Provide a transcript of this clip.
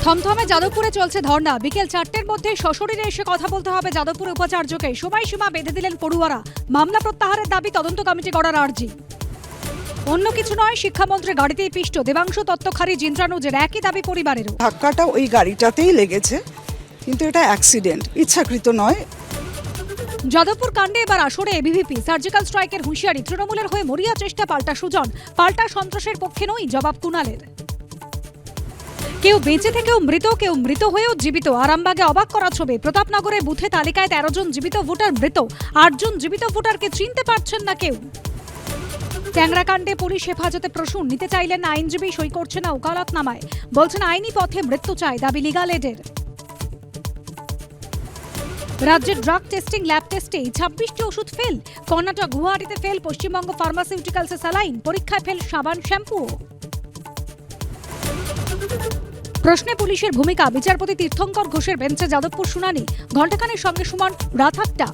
থমথমে যাদবপুরে চলছে ধর্ণা। বিকেল 4টের মধ্যে সশরীরে এসে কথা বলতে হবে যাদবপুর উপাচার্যকে। সময়সীমা বেঁধে দিলেন পড়ুয়ারা। মামলা প্রত্যাহারের দাবি, তদন্ত কমিটি গড়ার আর্জি। অন্য কিছু নয়, শিক্ষামন্ত্রীর গাড়িতেই পিষ্ট দেবাংশু তত্ত্বখারী জিন্দ্রানুজের একই দাবি পরিবারেরও। ধাক্কাটা ওই গাড়িটাতেই লেগেছে, কিন্তু এটা অ্যাক্সিডেন্ট, ইচ্ছাকৃত নয়। যাদবপুর কাণ্ডে এবার আসরে এবিভিপি। সার্জিক্যাল স্ট্রাইকের হুঁশিয়ারি। তৃণমূলের হয়ে মরিয়া চেষ্টা, পাল্টা সুজন। পাল্টা সন্ত্রাসের পক্ষে নই, জবাব কুণালের। কেউ বেঁচে থেকেও মৃত, কেউ মৃত হয়েও জীবিত। আরামবাগে অবাক করা ছবি। প্রতাপনগরে বুথে তালিকায় 13 জন জীবিত ভোটার মৃত। 8 জন জীবিত ভোটারকে চিনতে পারছেন না কেউ। ট্যাংরাকাণ্ডে পুলিশ হেফাজতে প্রসূন নিতে চাইলেন আইনজীবী, সই করছে না ওকালতনামায়। বলছেন আইনি পথে মৃত্যু চাই, দাবি লিগাল এডের। রাজ্যের ড্রাগ টেস্টিং ল্যাব টেস্টে 26টি ওষুধ ফেল। কর্ণাটক গুয়াহাটিতে ফেল পশ্চিমবঙ্গ ফার্মাসিউটিক্যালসে স্যালাইন। পরীক্ষায় ফেল সাবান শ্যাম্পুও। প্রশ্নে পুলিশের ভূমিকা। বিচারপতি তীর্থঙ্কর ঘোষের বেঞ্চে যাদবপুর শুনানি। ঘণ্টাখানেক সঙ্গে সুমন রাত 8টা।